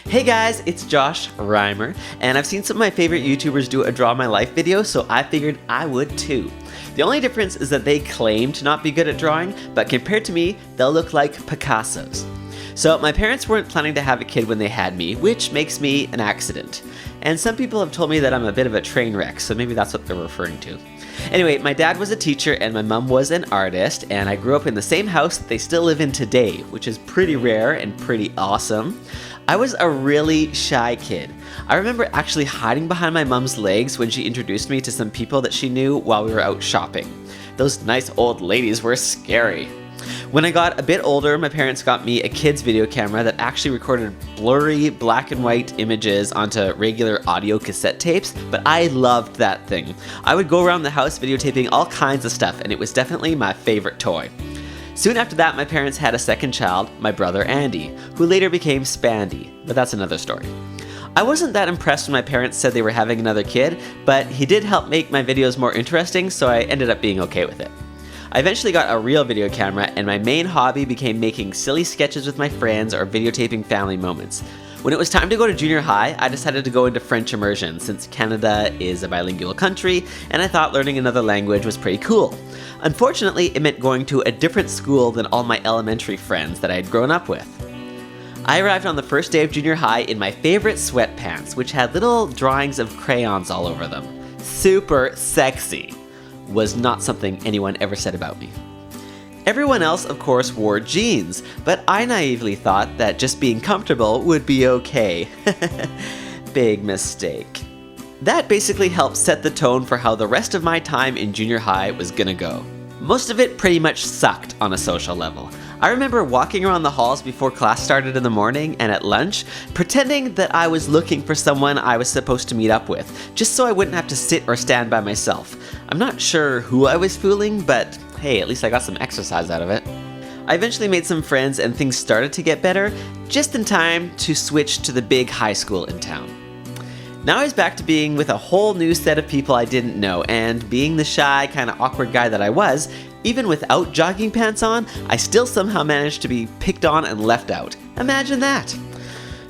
Hey guys, it's Josh Reimer, and I've seen some of my favorite YouTubers do a Draw My Life video, so I figured I would too. The only difference is that they claim to not be good at drawing, but compared to me, they'll look like Picassos. So my parents weren't planning to have a kid when they had me, which makes me an accident. And some people have told me that I'm a bit of a train wreck, so maybe that's what they're referring to. Anyway, my dad was a teacher and my mom was an artist, and I grew up in the same house that they still live in today, which is pretty rare and pretty awesome. I was a really shy kid. I remember actually hiding behind my mom's legs when she introduced me to some people that she knew while we were out shopping. Those nice old ladies were scary. When I got a bit older, my parents got me a kid's video camera that actually recorded blurry black and white images onto regular audio cassette tapes, but I loved that thing. I would go around the house videotaping all kinds of stuff, and it was definitely my favorite toy. Soon after that, my parents had a second child, my brother Andy, who later became Spandy, but that's another story. I wasn't that impressed when my parents said they were having another kid, but he did help make my videos more interesting, so I ended up being okay with it. I eventually got a real video camera, and my main hobby became making silly sketches with my friends or videotaping family moments. When it was time to go to junior high, I decided to go into French immersion since Canada is a bilingual country, and I thought learning another language was pretty cool. Unfortunately, it meant going to a different school than all my elementary friends that I had grown up with. I arrived on the first day of junior high in my favorite sweatpants, which had little drawings of crayons all over them. Super sexy. Was not something anyone ever said about me. Everyone else, of course, wore jeans, but I naively thought that just being comfortable would be okay. Big mistake. That basically helped set the tone for how the rest of my time in junior high was gonna go. Most of it pretty much sucked on a social level. I remember walking around the halls before class started in the morning and at lunch, pretending that I was looking for someone I was supposed to meet up with, just so I wouldn't have to sit or stand by myself. I'm not sure who I was fooling, but hey, at least I got some exercise out of it. I eventually made some friends and things started to get better, just in time to switch to the big high school in town. Now I was back to being with a whole new set of people I didn't know, and being the shy, kind of awkward guy that I was, even without jogging pants on, I still somehow managed to be picked on and left out. Imagine that!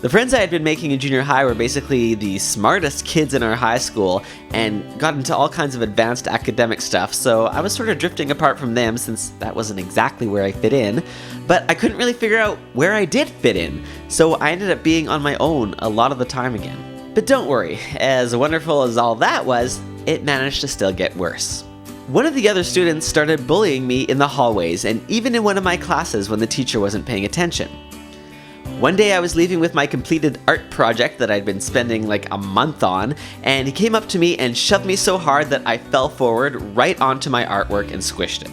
The friends I had been making in junior high were basically the smartest kids in our high school and got into all kinds of advanced academic stuff, so I was sort of drifting apart from them since that wasn't exactly where I fit in, but I couldn't really figure out where I did fit in, so I ended up being on my own a lot of the time again. But don't worry, as wonderful as all that was, it managed to still get worse. One of the other students started bullying me in the hallways and even in one of my classes when the teacher wasn't paying attention. One day I was leaving with my completed art project that I'd been spending like a month on, and he came up to me and shoved me so hard that I fell forward right onto my artwork and squished it.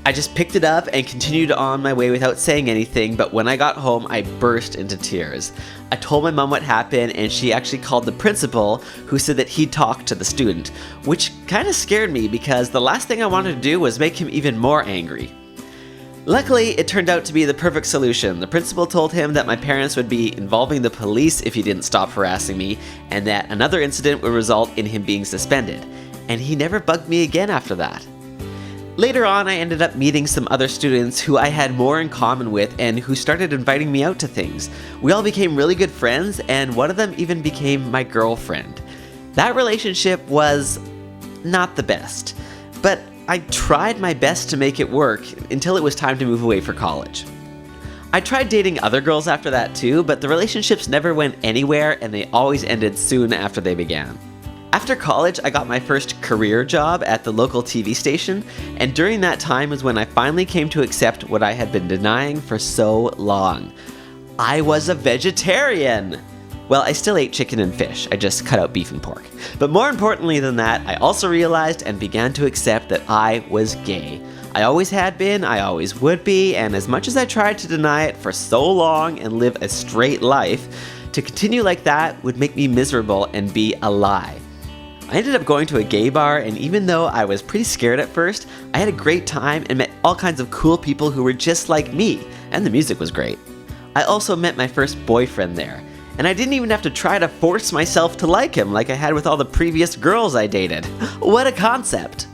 I just picked it up and continued on my way without saying anything, but when I got home, I burst into tears. I told my mom what happened, and she actually called the principal, who said that he'd talked to the student, which kind of scared me because the last thing I wanted to do was make him even more angry. Luckily, it turned out to be the perfect solution. The principal told him that my parents would be involving the police if he didn't stop harassing me, and that another incident would result in him being suspended. And he never bugged me again after that. Later on, I ended up meeting some other students who I had more in common with and who started inviting me out to things. We all became really good friends, and one of them even became my girlfriend. That relationship was not the best, but I tried my best to make it work until it was time to move away for college. I tried dating other girls after that too, but the relationships never went anywhere and they always ended soon after they began. After college, I got my first career job at the local TV station, and during that time was when I finally came to accept what I had been denying for so long. I was a vegetarian! Well, I still ate chicken and fish, I just cut out beef and pork. But more importantly than that, I also realized and began to accept that I was gay. I always had been, I always would be, and as much as I tried to deny it for so long and live a straight life, to continue like that would make me miserable and be a lie. I ended up going to a gay bar, and even though I was pretty scared at first, I had a great time and met all kinds of cool people who were just like me, and the music was great. I also met my first boyfriend there, and I didn't even have to try to force myself to like him like I had with all the previous girls I dated. What a concept!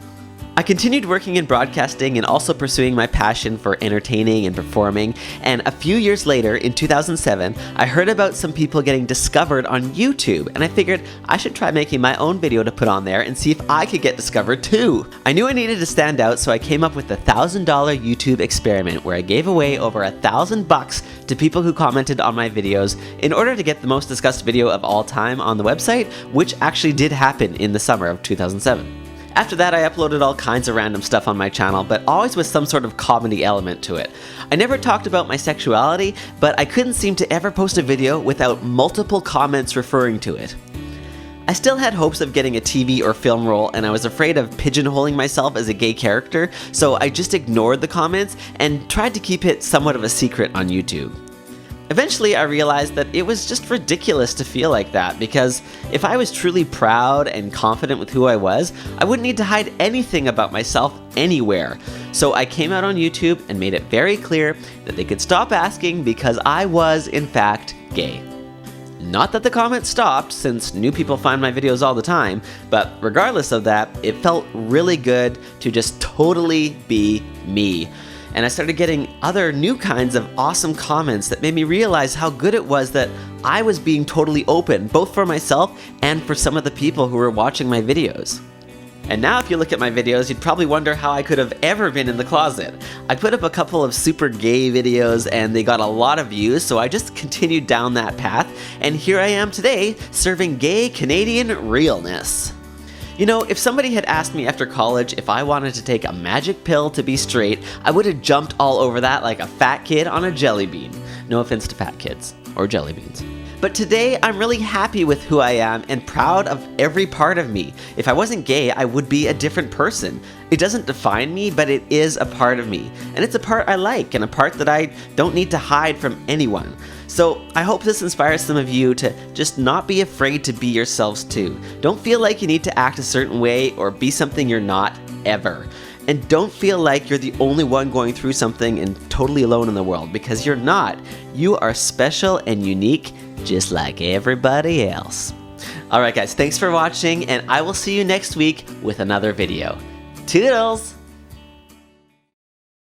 I continued working in broadcasting and also pursuing my passion for entertaining and performing, and a few years later, in 2007, I heard about some people getting discovered on YouTube, and I figured I should try making my own video to put on there and see if I could get discovered too. I knew I needed to stand out, so I came up with the $1,000 YouTube experiment where I gave away over $1,000 to people who commented on my videos in order to get the most discussed video of all time on the website, which actually did happen in the summer of 2007. After that, I uploaded all kinds of random stuff on my channel, but always with some sort of comedy element to it. I never talked about my sexuality, but I couldn't seem to ever post a video without multiple comments referring to it. I still had hopes of getting a TV or film role, and I was afraid of pigeonholing myself as a gay character, so I just ignored the comments and tried to keep it somewhat of a secret on YouTube. Eventually, I realized that it was just ridiculous to feel like that, because if I was truly proud and confident with who I was, I wouldn't need to hide anything about myself anywhere. So I came out on YouTube and made it very clear that they could stop asking because I was, in fact, gay. Not that the comments stopped, since new people find my videos all the time, but regardless of that, it felt really good to just totally be me. And I started getting other new kinds of awesome comments that made me realize how good it was that I was being totally open, both for myself and for some of the people who were watching my videos. And now if you look at my videos, you'd probably wonder how I could have ever been in the closet. I put up a couple of super gay videos and they got a lot of views, so I just continued down that path, and here I am today, serving gay Canadian realness. You know, if somebody had asked me after college if I wanted to take a magic pill to be straight, I would have jumped all over that like a fat kid on a jelly bean. No offense to fat kids, or jelly beans. But today, I'm really happy with who I am and proud of every part of me. If I wasn't gay, I would be a different person. It doesn't define me, but it is a part of me. And it's a part I like, and a part that I don't need to hide from anyone. So I hope this inspires some of you to just not be afraid to be yourselves too. Don't feel like you need to act a certain way or be something you're not, ever. And don't feel like you're the only one going through something and totally alone in the world, because you're not. You are special and unique, just like everybody else. Alright guys, thanks for watching, and I will see you next week with another video. Toodles!